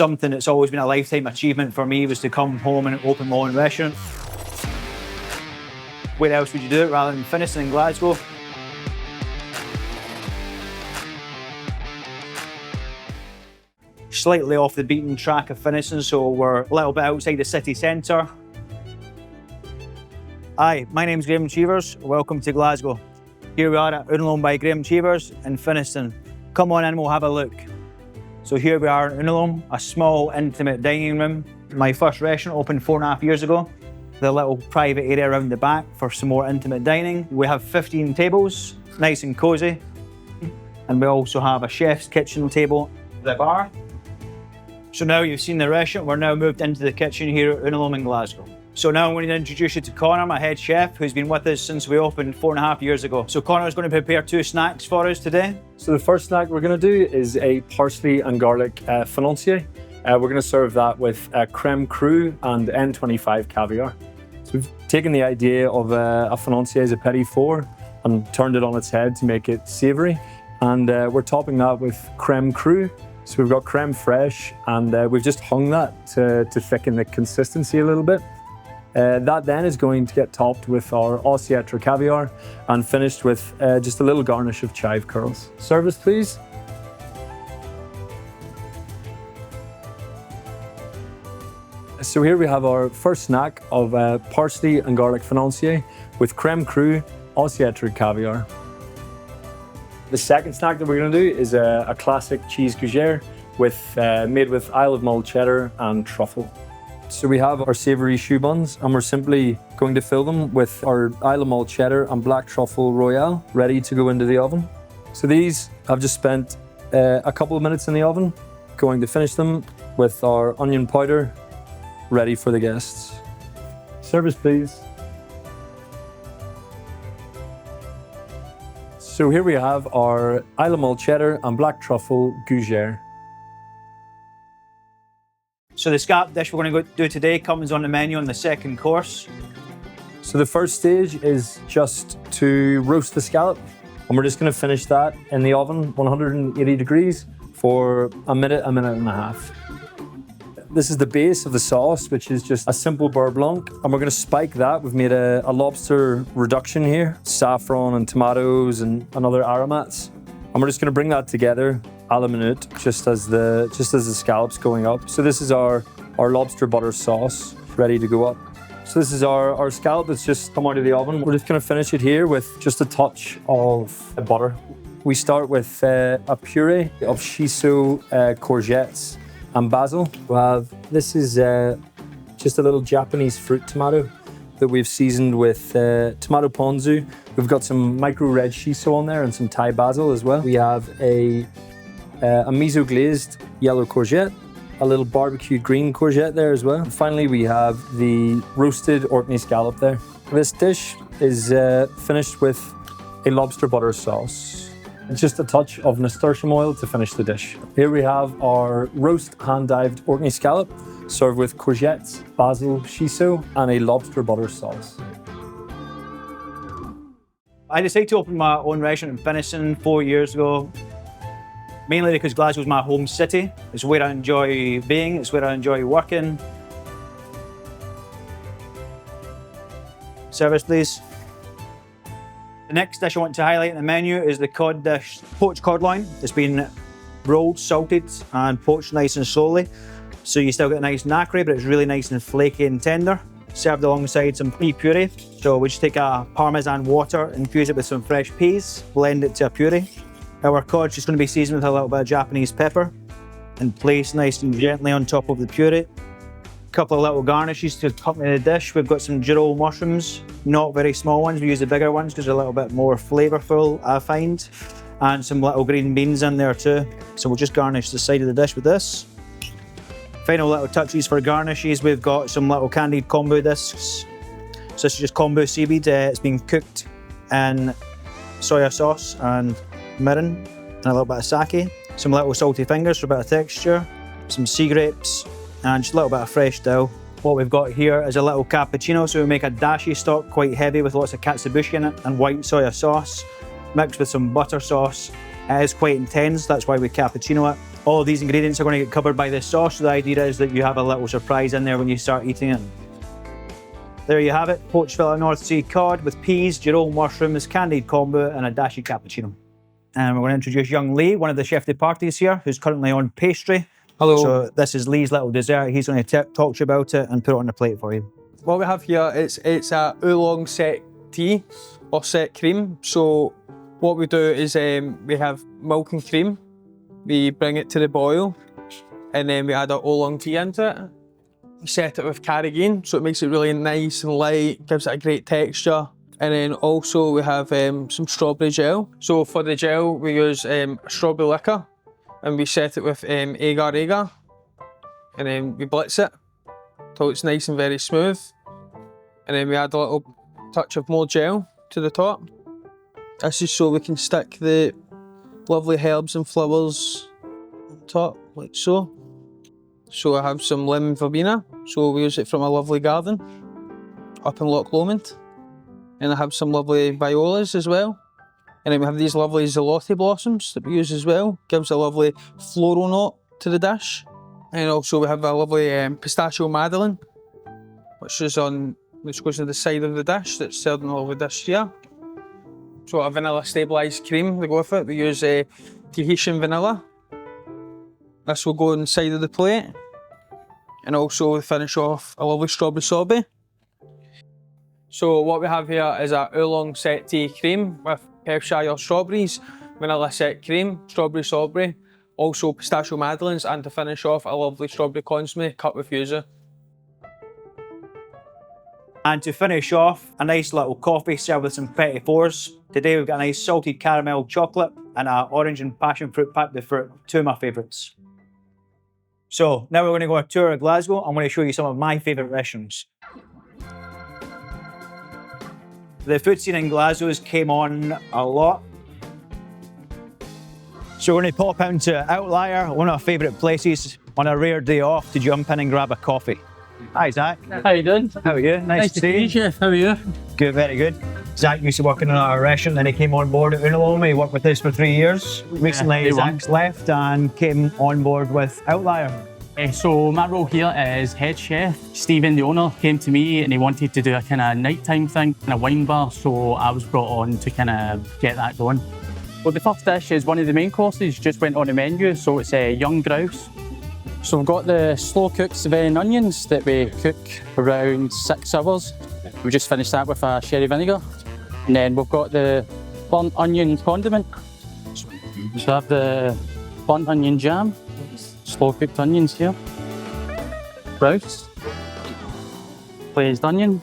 Something that's always been a lifetime achievement for me was to come home and open my own restaurant. Where else would you do it rather than Finnieston in Glasgow? Slightly off the beaten track of Finnieston, so we're a little bit outside the city centre. Hi, my name's Graeme Cheevers. Welcome to Glasgow. Here we are at Unalome by Graeme Cheevers in Finnieston. Come on in, we'll have a look. So here we are in Unalome, a small, intimate dining room. My first restaurant opened 4.5 years ago. The little private area around the back for some more intimate dining. We have 15 tables, nice and cosy. And we also have a chef's kitchen table, the bar. So now you've seen the restaurant, we're now moved into the kitchen here at Unalome in Glasgow. So now I'm going to introduce you to Connor, my head chef, who's been with us since we opened 4.5 years ago. So Connor's going to prepare 2 snacks for us today. So the first snack we're going to do is a parsley and garlic financier. We're going to serve that with creme cru and N25 caviar. So we've taken the idea of a financier as a petit four and turned it on its head to make it savoury. And we're topping that with creme cru. So we've got creme fraiche, and we've just hung that to thicken the consistency a little bit. That then is going to get topped with our Ossetra caviar and finished with just a little garnish of chive curls. Service, please. So here we have our first snack of parsley and garlic financier with creme cru, Ossetra caviar. The second snack that we're going to do is a classic cheese gougere made with Isle of Mull cheddar and truffle. So we have our savoury choux buns, and we're simply going to fill them with our Isle of Mull cheddar and black truffle royale, ready to go into the oven. So these, I've just spent a couple of minutes in the oven, going to finish them with our onion powder, ready for the guests. Service, please. So here we have our Isle of Mull cheddar and black truffle gougere. So the scallop dish we're going to do today comes on the menu on the second course. So the first stage is just to roast the scallop, and we're just going to finish that in the oven, 180 degrees, for a minute and a half. This is the base of the sauce, which is just a simple beurre blanc, and we're going to spike that. We've made a lobster reduction here, saffron and tomatoes and other aromats, and we're just going to bring that together a la minute, just as the scallops going up. So this is our lobster butter sauce ready to go up. So this is our scallop that's just come out of the oven. We're just going to finish it here with just a touch of butter. We start with a puree of shiso, courgettes and basil. This is just a little Japanese fruit tomato that we've seasoned with tomato ponzu. We've got some micro red shiso on there and some Thai basil as well. We have a miso glazed yellow courgette, a little barbecued green courgette there as well. And finally, we have the roasted Orkney scallop there. This dish is finished with a lobster butter sauce. Just a touch of nasturtium oil to finish the dish. Here we have our roast hand-dived Orkney scallop, served with courgettes, basil, shiso, and a lobster butter sauce. I decided to open my own restaurant in Finnieston 4 years ago, mainly because Glasgow's my home city. It's where I enjoy being, it's where I enjoy working. Service, please. The next dish I want to highlight in the menu is the Cod Dish poached cod loin. It's been rolled, salted, and poached nice and slowly. So you still get a nice nacre, but it's really nice and flaky and tender. Served alongside some pea puree. So we just take a Parmesan water, infuse it with some fresh peas, blend it to a puree. Our cod's just going to be seasoned with a little bit of Japanese pepper and placed nice and gently on top of the puree. A couple of little garnishes to accompany the dish. We've got some Giro mushrooms, not very small ones. We use the bigger ones because they're a little bit more flavourful, I find. And some little green beans in there too. So we'll just garnish the side of the dish with this. Final little touches for garnishes, we've got some little candied kombu discs. So this is just kombu seaweed. It's been cooked in soya sauce and mirin and a little bit of sake. Some little salty fingers for a bit of texture. Some sea grapes and just a little bit of fresh dill. What we've got here is a little cappuccino, so we make a dashi stock, quite heavy with lots of katsuobushi in it and white soya sauce, mixed with some butter sauce It is quite intense, that's why we cappuccino it. All of these ingredients are going to get covered by this sauce, so the idea is that you have a little surprise in there when you start eating it. There you have it, poached fillet North Sea cod with peas, Girol mushrooms, candied kombu and a dashi cappuccino. And we're going to introduce young Lee, one of the chef de parties here, who's currently on pastry. Hello. So this is Lee's little dessert. He's going to talk to you about it and put it on the plate for you. What we have here, it's a oolong set tea or set cream. So what we do is we have milk and cream. We bring it to the boil and then we add our oolong tea into it. We set it with carrageen, so it makes it really nice and light, gives it a great texture. And then also we have some strawberry gel. So for the gel, we use strawberry liquor and we set it with agar-agar. And then we blitz it till it's nice and very smooth. And then we add a little touch of more gel to the top. This is so we can stick the lovely herbs and flowers on top, like so. So I have some lemon verbena, so we use it from a lovely garden up in Loch Lomond. And I have some lovely violas as well. And then we have these lovely zelote blossoms that we use as well. Gives a lovely floral note to the dish. And also we have a lovely pistachio madeleine, which goes on the side of the dish that's served in a lovely dish here. So a vanilla stabilised cream to go with it. We use Tahitian vanilla. This will go inside of the plate. And also we finish off a lovely strawberry sorbet. So what we have here is a oolong set tea cream with Perthshire strawberries, vanilla set cream, strawberry sorbet, also pistachio madeleines, and to finish off a lovely strawberry consommé cut with yuzu. And to finish off, a nice little coffee served with some petit fours. Today we've got a nice salted caramel chocolate and an orange and passion fruit pâte de fruit, two of my favourites. So now we're going to go on a tour of Glasgow. I'm going to show you some of my favourite restaurants. The food scene in Glasgow came on a lot. So we're going to pop out into Outlier, one of our favourite places, on a rare day off to jump in and grab a coffee. Hi Zach. How you doing? How are you? Nice to see you. Chef. How are you? Good, very good. Zach used to work in our restaurant, then he came on board at Unalome. He worked with us for 3 years. Recently Zach's left and came on board with Outlier. So my role here is head chef. Stephen, the owner, came to me and he wanted to do a kind of nighttime thing in a wine bar, so I was brought on to kind of get that going. Well, the first dish is one of the main courses, just went on the menu, so it's a young grouse. So we've got the slow-cooked Savannah onions that we cook around 6 hours. We just finished that with a sherry vinegar. And then we've got the burnt onion condiment. So we have the burnt onion jam, slow-cooked onions here. Grouse, glazed onion.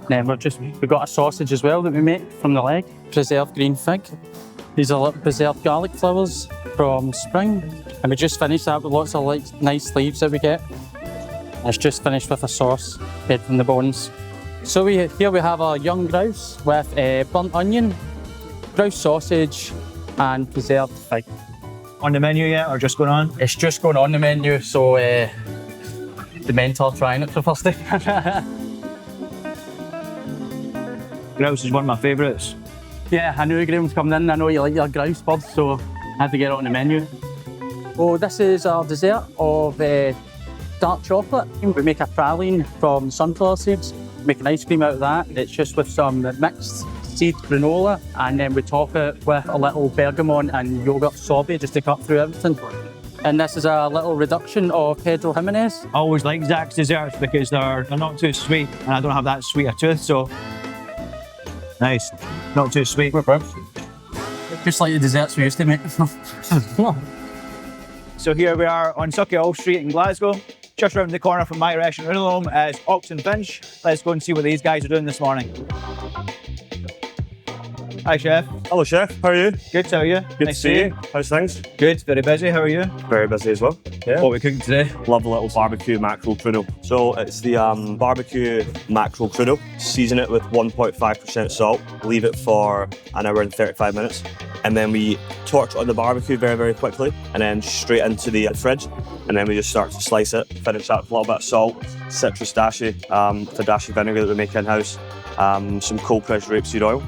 And then we've got a sausage as well that we make from the leg. Preserved green fig. These are preserved garlic flowers from spring. And we just finished that with lots of nice leaves that we get. And it's just finished with a sauce made from the bones. So here we have our young grouse with burnt onion, grouse sausage and preserved fig. On the menu yet or just going on? It's just going on the menu, so the mentor trying it for the first time. Grouse is one of my favourites. Yeah, I knew Graeme was coming in. I know you like your grouse birds, so I had to get it on the menu. Oh, this is our dessert of dark chocolate. We make a praline from sunflower seeds, make an ice cream out of that. It's just with some mixed seed granola, and then we top it with a little bergamot and yogurt sorbet just to cut through everything. And this is a little reduction of Pedro Jimenez. I always like Zach's desserts because they're not too sweet, and I don't have that sweet a tooth, so nice, not too sweet. Just like the desserts we used to make. So here we are on Suckyall Street in Glasgow. Just round the corner from my restaurant Unalome is Ox and Finch. Let's go and see what these guys are doing this morning. Hi Chef. Hello Chef, how are you? Good, how are you? Good Nice to see you. How's things? Good, very busy, how are you? Very busy as well. Yeah. What are we cooking today? Love a little barbecue mackerel crudo. So it's the barbecue mackerel crudo. Season it with 1.5% salt. Leave it for an hour and 35 minutes. And then we torch it on the barbecue very, very quickly. And then straight into the fridge. And then we just start to slice it. Finish that with a little bit of salt, citrus dashi, the dashi vinegar that we make in-house, some cold pressed rapeseed oil,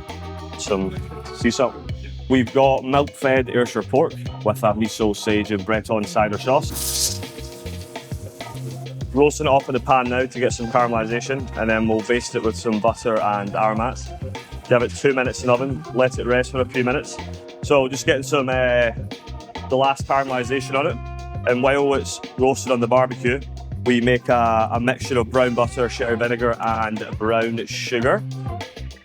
some sea salt. We've got milk-fed Ayrshire pork with a miso, sage and Breton cider sauce. Roasting it up in the pan now to get some caramelisation, and then we'll baste it with some butter and aromats. Give it 2 minutes in the oven, let it rest for a few minutes. So just getting some the last caramelisation on it. And while it's roasted on the barbecue, we make a mixture of brown butter, sherry vinegar and brown sugar.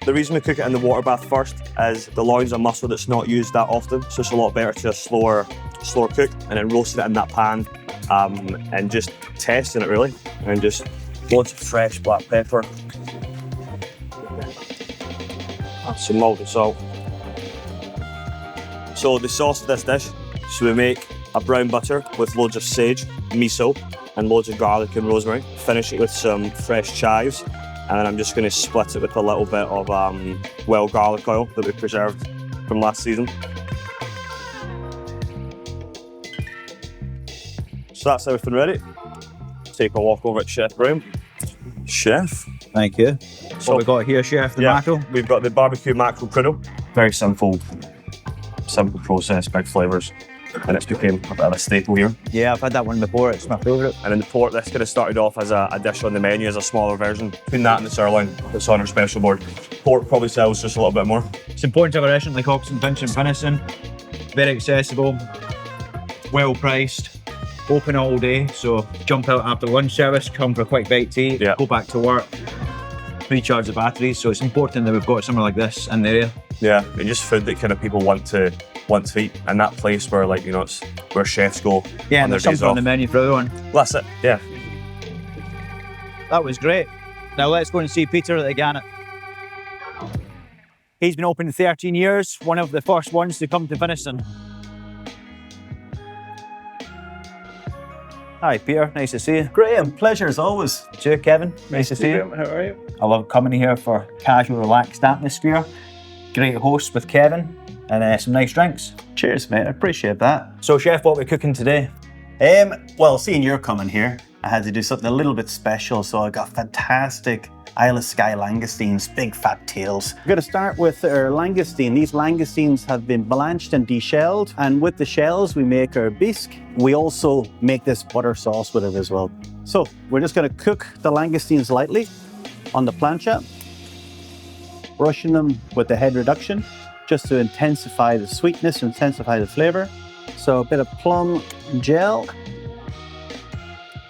The reason we cook it in the water bath first is the loin's a muscle that's not used that often, so it's a lot better to a slower cook, and then roasting it in that pan and just testing it really, and just lots of fresh black pepper, some molten salt. So the sauce of this dish, so we make a brown butter with loads of sage, miso, and loads of garlic and rosemary. Finish it with some fresh chives, and then I'm just going to split it with a little bit of wild garlic oil that we preserved from last season. So that's everything ready. Take a walk over at Chef Graeme. Chef. Thank you. So what we got here, Chef, the mackerel? We've got the barbecue mackerel crudo. Very simple process, big flavours. And it's became a bit of a staple here. Yeah, I've had that one before, it's my favourite. And then the pork, this kind of started off as a dish on the menu as a smaller version. Between that and the sirloin that's on our special board. Pork probably sells just a little bit more. It's important to have a restaurant like Oxen, Finch and Finnieston. Very accessible, well priced, open all day. So jump out after lunch service, come for a quick bite to eat, go back to work, recharge the batteries. So it's important that we've got somewhere like this in the area. Yeah, and just food that kind of people want to eat, and that place where, like, you know, it's where chefs go. Yeah, on and their there's days something on off. the menu for everyone. That's it. Yeah. That was great. Now let's go and see Peter at the Gannet. He's been open 13 years, one of the first ones to come to Finnieston. Hi Peter, nice to see you. Graham, pleasure as always. Sure, Kevin, nice to see you. How are you? I love coming here for casual, relaxed atmosphere. Great host with Kevin, and some nice drinks. Cheers, mate. I appreciate that. So, Chef, what are we cooking today? Well, seeing you're coming here, I had to do something a little bit special. So I got fantastic Isle of Skye langoustines, big fat tails. We're going to start with our langoustine. These langoustines have been blanched and deshelled, and with the shells we make our bisque. We also make this butter sauce with it as well. So we're just going to cook the langoustines lightly on the plancha, brushing them with the head reduction just to intensify the sweetness, intensify the flavor. So a bit of plum gel.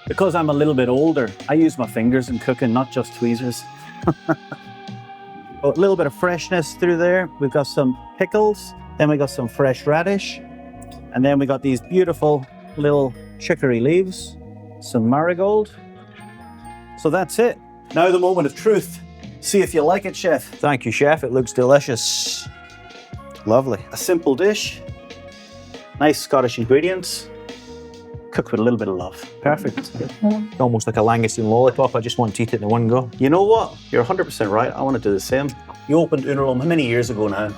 Because I'm a little bit older, I use my fingers in cooking, not just tweezers. A little bit of freshness through there. We've got some pickles, then we got some fresh radish, and then we got these beautiful little chicory leaves, some marigold. So that's it. Now the moment of truth. See if you like it, Chef. Thank you, Chef. It looks delicious. Lovely. A simple dish, nice Scottish ingredients, cooked with a little bit of love. Perfect. Almost like a langoustine lollipop. I just want to eat it in one go. You know what? You're 100% right. I want to do the same. You opened Unalome how many years ago now?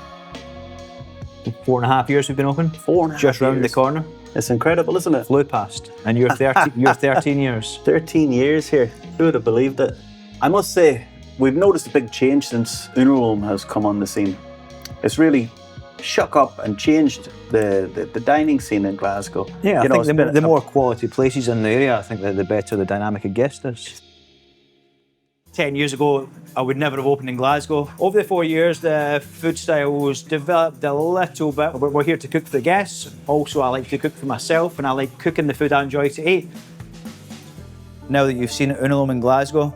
4.5 years we've been open. 4.5 Just round the years. corner. It's incredible, isn't it? Flew past. And you're 30, you're 13 years. 13 years here. Who would have believed it? I must say, we've noticed a big change since Unalome has come on the scene. It's really shook up and changed the dining scene in Glasgow. Yeah, You know, I it's think been the more quality places in the area, I think the better the dynamic of guest is. 10 years ago, I would never have opened in Glasgow. Over the 4 years, the food styles developed a little bit. We're here to cook for the guests. Also, I like to cook for myself, and I like cooking the food I enjoy to eat. Now that you've seen Unalome in Glasgow,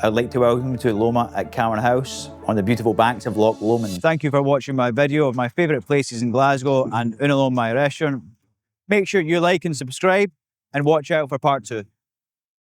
I'd like to welcome you to Loma at Cameron House on the beautiful banks of Loch Lomond. Thank you for watching my video of my favourite places in Glasgow and Unalome, my restaurant. Make sure you like and subscribe, and watch out for part 2.